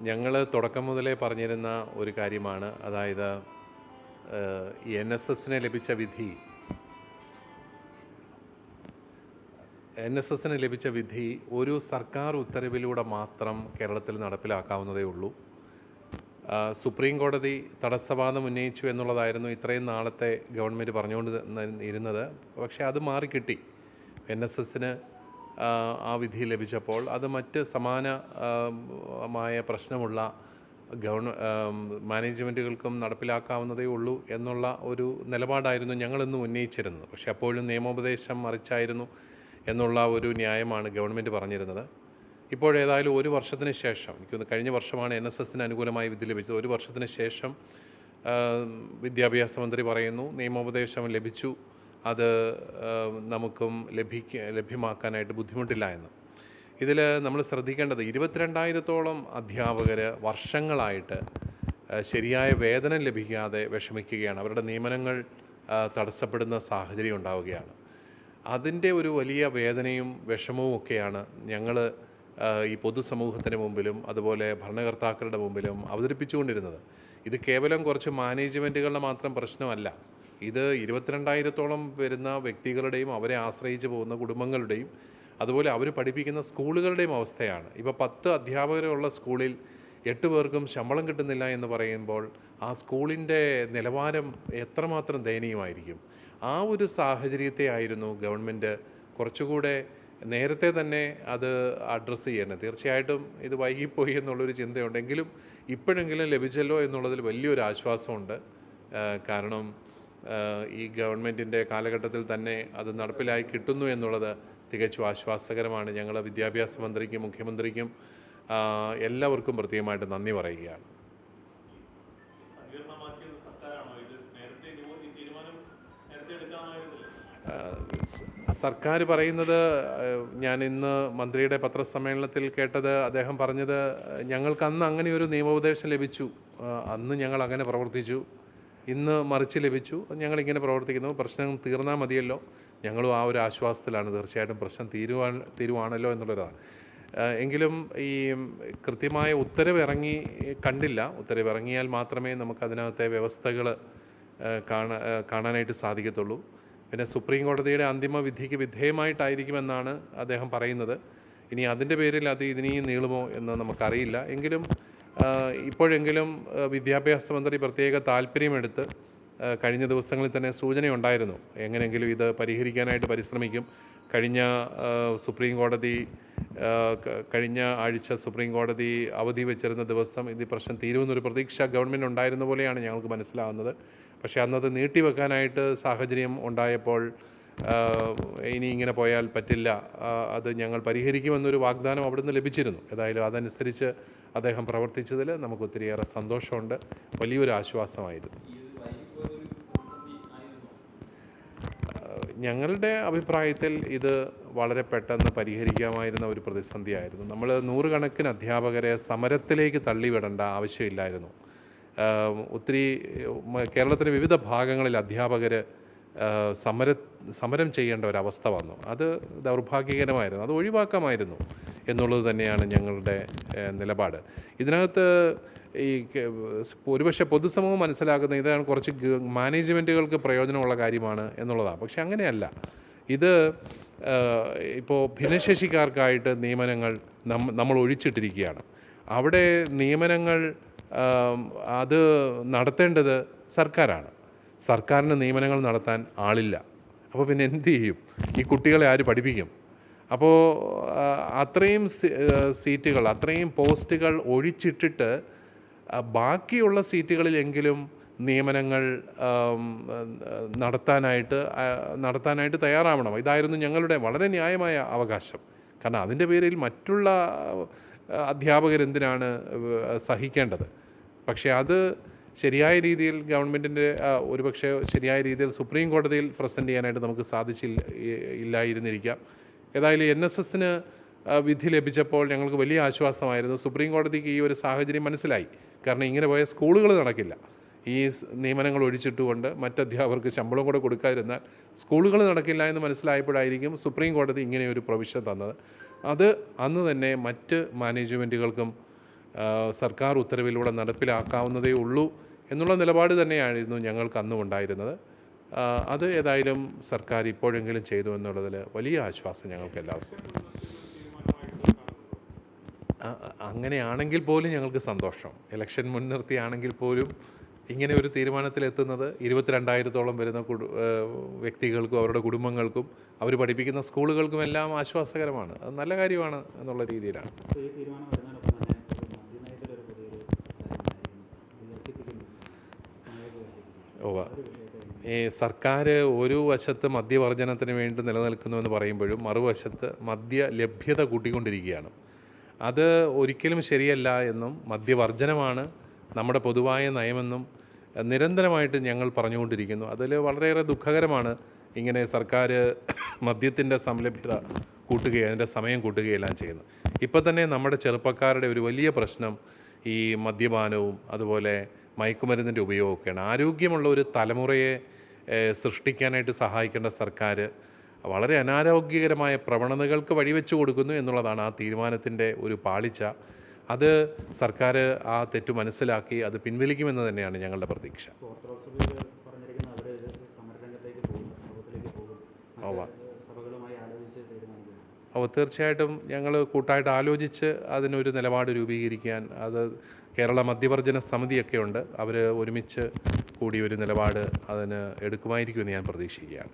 ഞങ്ങൾ തുടക്കം മുതലേ പറഞ്ഞിരുന്ന ഒരു കാര്യമാണ്. അതായത് എൻ എസ് എസിന് ലഭിച്ച വിധി ഒരു സർക്കാർ ഉത്തരവിലൂടെ മാത്രം കേരളത്തിൽ നടപ്പിലാക്കാവുന്നതേ ഉള്ളൂ. സുപ്രീം കോടതി തടസ്സവാദം ഉന്നയിച്ചു എന്നുള്ളതായിരുന്നു ഇത്രയും നാളത്തെ ഗവൺമെൻറ് പറഞ്ഞുകൊണ്ട് ഇരുന്നത്. പക്ഷേ അത് മാറിക്കിട്ടി. എൻ എസ് എസിന് ആ വിധി ലഭിച്ചപ്പോൾ അത് മറ്റ് സമാനമായ പ്രശ്നമുള്ള മാനേജ്മെൻറ്റുകൾക്കും നടപ്പിലാക്കാവുന്നതേ ഉള്ളൂ എന്നുള്ള ഒരു നിലപാടായിരുന്നു ഞങ്ങളിന്ന് ഉന്നയിച്ചിരുന്നത്. പക്ഷേ അപ്പോഴും നിയമോപദേശം മറിച്ചായിരുന്നു എന്നുള്ള ഒരു ന്യായമാണ് ഗവൺമെൻറ് പറഞ്ഞിരുന്നത്. ഇപ്പോഴേതായാലും ഒരു വർഷത്തിന് ശേഷം, എനിക്കൊന്ന് കഴിഞ്ഞ വർഷമാണ് എൻ എസ് എസിന് അനുകൂലമായി വിധി ലഭിച്ചത്. ഒരു വർഷത്തിന് ശേഷം വിദ്യാഭ്യാസ മന്ത്രി പറയുന്നു നിയമോപദേശം ലഭിച്ചു, അത് നമുക്കും ലഭ്യമാക്കാനായിട്ട് ബുദ്ധിമുട്ടില്ല എന്ന്. ഇതിൽ നമ്മൾ ശ്രദ്ധിക്കേണ്ടത് 22,000-ഓളം അധ്യാപകർ വർഷങ്ങളായിട്ട് ശരിയായ വേതനം ലഭിക്കാതെ വിഷമിക്കുകയാണ്. അവരുടെ നിയമനങ്ങൾ തടസ്സപ്പെടുന്ന സാഹചര്യം ഉണ്ടാവുകയാണ്. അതിൻ്റെ ഒരു വലിയ വേദനയും വിഷമവും ഒക്കെയാണ് ഞങ്ങൾ ഈ പൊതുസമൂഹത്തിന് മുമ്പിലും അതുപോലെ ഭരണകർത്താക്കളുടെ മുമ്പിലും അവതരിപ്പിച്ചുകൊണ്ടിരുന്നത്. ഇത് കേവലം കുറച്ച് മാനേജ്മെൻറ്റുകളുടെ മാത്രം പ്രശ്നമല്ല. ഇത് 22,000-ഓളം വരുന്ന വ്യക്തികളുടെയും അവരെ ആശ്രയിച്ച് പോകുന്ന കുടുംബങ്ങളുടെയും അതുപോലെ അവർ പഠിപ്പിക്കുന്ന സ്കൂളുകളുടെയും അവസ്ഥയാണ്. ഇപ്പോൾ 10 അധ്യാപകരുള്ള സ്കൂളിൽ 8 പേർക്കും ശമ്പളം കിട്ടുന്നില്ല എന്ന് പറയുമ്പോൾ ആ സ്കൂളിൻ്റെ നിലവാരം എത്രമാത്രം ദയനീയമായിരിക്കും. ആ ഒരു സാഹചര്യത്തെ ആയിരുന്നു ഗവൺമെൻറ് കുറച്ചുകൂടെ നേരത്തെ തന്നെ അത് അഡ്രസ്സ് ചെയ്യണം. തീർച്ചയായിട്ടും ഇത് വൈകിപ്പോയി എന്നുള്ളൊരു ചിന്തയുണ്ടെങ്കിലും ഇപ്പോഴെങ്കിലും ലഭിച്ചല്ലോ എന്നുള്ളതിൽ വലിയൊരു ആശ്വാസമുണ്ട്. കാരണം ഈ ഗവൺമെൻറ്റിൻ്റെ കാലഘട്ടത്തിൽ തന്നെ അത് നടപ്പിലായി കിട്ടുന്നു എന്നുള്ളത് തികച്ചും ആശ്വാസകരമാണ്. ഞങ്ങൾ വിദ്യാഭ്യാസ മന്ത്രിക്കും മുഖ്യമന്ത്രിക്കും എല്ലാവർക്കും പ്രത്യേകമായിട്ട് നന്ദി പറയുകയാണ്. സർക്കാർ പറയുന്നത്, ഞാൻ ഇന്ന് മന്ത്രിയുടെ പത്രസമ്മേളനത്തിൽ കേട്ടത്, അദ്ദേഹം പറഞ്ഞത് ഞങ്ങൾക്ക് അന്ന് അങ്ങനെ ഒരു നിയമോപദേശം ലഭിച്ചു, അന്ന് ഞങ്ങൾ അങ്ങനെ പ്രവർത്തിച്ചു, ഇന്ന് മറിച്ച് ലഭിച്ചു, ഞങ്ങളിങ്ങനെ പ്രവർത്തിക്കുന്നു, പ്രശ്നം തീർന്നാൽ മതിയല്ലോ. ഞങ്ങളും ആ ഒരു ആശ്വാസത്തിലാണ്. തീർച്ചയായിട്ടും പ്രശ്നം തീരുവാണല്ലോ എന്നുള്ളതാണ്. എങ്കിലും ഈ കൃത്യമായ ഉത്തരവിറങ്ങി കണ്ടില്ല. ഉത്തരവിറങ്ങിയാൽ മാത്രമേ നമുക്കതിനകത്തെ വ്യവസ്ഥകൾ കാണാനായിട്ട് സാധിക്കത്തുള്ളൂ. പിന്നെ സുപ്രീം കോടതിയുടെ അന്തിമ വിധിക്ക് വിധേയമായിട്ടായിരിക്കുമെന്നാണ് അദ്ദേഹം പറയുന്നത്. ഇനി അതിൻ്റെ പേരിൽ അത് ഇനിയും നീളുമോ എന്ന് നമുക്കറിയില്ല. എങ്കിലും ഇപ്പോഴെങ്കിലും വിദ്യാഭ്യാസ മന്ത്രി പ്രത്യേക താല്പര്യമെടുത്ത് കഴിഞ്ഞ ദിവസങ്ങളിൽ തന്നെ സൂചനയുണ്ടായിരുന്നു, എങ്ങനെയെങ്കിലും ഇത് പരിഹരിക്കാനായിട്ട് പരിശ്രമിക്കും. കഴിഞ്ഞ ആഴ്ച സുപ്രീം കോടതി അവധി വെച്ചിരുന്ന ദിവസം ഇത് പ്രശ്നം തീരുമെന്നൊരു പ്രതീക്ഷ ഗവൺമെൻറ് ഉണ്ടായിരുന്ന പോലെയാണ് ഞങ്ങൾക്ക് മനസ്സിലാവുന്നത്. പക്ഷേ അന്നത് നീട്ടിവെക്കാനായിട്ട് സാഹചര്യം ഉണ്ടായപ്പോൾ ഇനി ഇങ്ങനെ പോയാൽ പറ്റില്ല, അത് ഞങ്ങൾ പരിഹരിക്കുമെന്നൊരു വാഗ്ദാനം അവിടുന്ന് ലഭിച്ചിരുന്നു. ഏതായാലും അതനുസരിച്ച് അദ്ദേഹം പ്രവർത്തിച്ചതിൽ നമുക്ക് ഒത്തിരിയേറെ സന്തോഷമുണ്ട്, വലിയൊരു ആശ്വാസമായിരുന്നു. ഞങ്ങളുടെ അഭിപ്രായത്തിൽ ഇത് വളരെ പെട്ടെന്ന് പരിഹരിക്കാമായിരുന്ന ഒരു പ്രതിസന്ധിയായിരുന്നു. നമ്മൾ 100 കണക്കിന് അധ്യാപകരെ സമരത്തിലേക്ക് തള്ളിവിടേണ്ട ആവശ്യമില്ലായിരുന്നു. ഒത്തിരി കേരളത്തിലെ വിവിധ ഭാഗങ്ങളിൽ അധ്യാപകർ സമരം ചെയ്യേണ്ട ഒരവസ്ഥ വന്നു. അത് ദൗർഭാഗ്യകരമായിരുന്നു. അത് ഒഴിവാക്കാമായിരുന്നു എന്നുള്ളത് തന്നെയാണ് ഞങ്ങളുടെ നിലപാട്. ഇതിനകത്ത് ഈ ഒരുപക്ഷെ പൊതുസമൂഹം മനസ്സിലാക്കുന്ന ഇതാണ് കുറച്ച് മാനേജ്മെൻറ്റുകൾക്ക് പ്രയോജനമുള്ള കാര്യമാണ് എന്നുള്ളതാണ്. പക്ഷെ അങ്ങനെയല്ല. ഇത് ഇപ്പോൾ ഭിന്നശേഷിക്കാർക്കായിട്ട് നിയമനങ്ങൾ നമ്മൾ ഒഴിച്ചിട്ടിരിക്കുകയാണ്. അവിടെ നിയമനങ്ങൾ അത് നടത്തേണ്ടത് സർക്കാരാണ്. സർക്കാരിന് നിയമനങ്ങൾ നടത്താൻ ആളില്ല. അപ്പോൾ പിന്നെ എന്ത് ചെയ്യും? ഈ കുട്ടികളെ ആര് പഠിപ്പിക്കും? അപ്പോൾ അത്രയും സീറ്റുകൾ, അത്രയും പോസ്റ്റുകൾ ഒഴിച്ചിട്ടിട്ട് ബാക്കിയുള്ള സീറ്റുകളിലെങ്കിലും നിയമനങ്ങൾ നടത്താനായിട്ട് തയ്യാറാവണം. ഇതായിരുന്നു ഞങ്ങളുടെ വളരെ ന്യായമായ അവകാശം. കാരണം അതിൻ്റെ പേരിൽ മറ്റുള്ള അധ്യാപകരെന്തിനാണ് സഹിക്കേണ്ടത്? പക്ഷേ അത് ശരിയായ രീതിയിൽ ഗവൺമെൻറ്റിൻ്റെ ഒരുപക്ഷെ ശരിയായ രീതിയിൽ സുപ്രീം കോടതിയിൽ പ്രസൻറ്റ് ചെയ്യാനായിട്ട് നമുക്ക് ഇല്ലായിരുന്നിരിക്കാം. ഏതായാലും എൻ എസ് എസിന് വിധി ലഭിച്ചപ്പോൾ ഞങ്ങൾക്ക് വലിയ ആശ്വാസമായിരുന്നു. സുപ്രീം കോടതിക്ക് ഈ ഒരു സാഹചര്യം മനസ്സിലായി. കാരണം ഇങ്ങനെ പോയ സ്കൂളുകൾ നടക്കില്ല. ഈ നിയമനങ്ങൾ ഒഴിച്ചിട്ടുകൊണ്ട് മറ്റധ്യാപകർക്ക് ശമ്പളം കൂടെ കൊടുക്കാതിരുന്നാൽ സ്കൂളുകൾ നടക്കില്ല എന്ന് മനസ്സിലായപ്പോഴായിരിക്കും സുപ്രീം കോടതി ഇങ്ങനെയൊരു പ്രൊവിഷൻ തന്നത്. അത് അന്ന് തന്നെ മറ്റ് മാനേജ്മെൻറ്റുകൾക്കും സർക്കാർ ഉത്തരവിലൂടെ നടപ്പിലാക്കാവുന്നതേ ഉള്ളൂ എന്നുള്ള നിലപാട് തന്നെയായിരുന്നു ഞങ്ങൾക്ക് അന്നും ഉണ്ടായിരുന്നത്. അത് ഏതായാലും സർക്കാർ ഇപ്പോഴെങ്കിലും ചെയ്തു എന്നുള്ളതിൽ വലിയ ആശ്വാസം ഞങ്ങൾക്ക് എല്ലാവർക്കും. അങ്ങനെയാണെങ്കിൽ പോലും ഞങ്ങൾക്ക് സന്തോഷം. ഇലക്ഷൻ മുൻനിർത്തിയാണെങ്കിൽ പോലും ഇങ്ങനെ ഒരു തീരുമാനത്തിലെത്തുന്നത് 22,000-ഓളം വരുന്ന വ്യക്തികൾക്കും അവരുടെ കുടുംബങ്ങൾക്കും അവർ പഠിപ്പിക്കുന്ന സ്കൂളുകൾക്കും എല്ലാം ആശ്വാസകരമാണ്. അത് നല്ല കാര്യമാണ് എന്നുള്ള രീതിയിലാണ്. ഈ സർക്കാർ ഒരു വശത്ത് മദ്യവർജനത്തിന് വേണ്ടി നിലനിൽക്കുന്നുവെന്ന് പറയുമ്പോഴും മറുവശത്ത് മദ്യ ലഭ്യത കൂട്ടിക്കൊണ്ടിരിക്കുകയാണ്. അത് ഒരിക്കലും ശരിയല്ല എന്നും മദ്യവർജനമാണ് നമ്മുടെ പൊതുവായ നയമെന്നും നിരന്തരമായിട്ട് ഞങ്ങൾ പറഞ്ഞുകൊണ്ടിരിക്കുന്നു. അതിൽ വളരെയേറെ ദുഃഖകരമാണ് ഇങ്ങനെ സർക്കാർ മദ്യത്തിൻ്റെ സംലഭ്യത കൂട്ടുകയും അതിൻ്റെ സമയം കൂട്ടുകയെല്ലാം ചെയ്യുന്നത്. ഇപ്പോൾ തന്നെ നമ്മുടെ ചെറുപ്പക്കാരുടെ ഒരു വലിയ പ്രശ്നം ഈ മദ്യപാനവും അതുപോലെ മയക്കുമരുന്നിൻ്റെ ഉപയോഗമൊക്കെയാണ്. ആരോഗ്യമുള്ള ഒരു തലമുറയെ സൃഷ്ടിക്കാനായിട്ട് സഹായിക്കേണ്ട സർക്കാർ വളരെ അനാരോഗ്യകരമായ പ്രവണതകൾക്ക് വഴിവെച്ചു കൊടുക്കുന്നു എന്നുള്ളതാണ് ആ തീരുമാനത്തിൻ്റെ ഒരു പാളിച്ച. അത് സർക്കാർ ആ തെറ്റ് മനസ്സിലാക്കി അത് പിൻവലിക്കുമെന്ന് തന്നെയാണ് ഞങ്ങളുടെ പ്രതീക്ഷ. തീർച്ചയായിട്ടും ഞങ്ങൾ കൂട്ടായിട്ട് ആലോചിച്ച് അതിനൊരു നിലപാട് രൂപീകരിക്കാൻ അത് കേരള മദ്യവർജന സമിതിയൊക്കെ ഉണ്ട്. അവർ ഒരുമിച്ച് കൂടി ഒരു നിലപാട് അതിന് എടുക്കുമായിരിക്കുമെന്ന് ഞാൻ പ്രതീക്ഷിക്കുകയാണ്.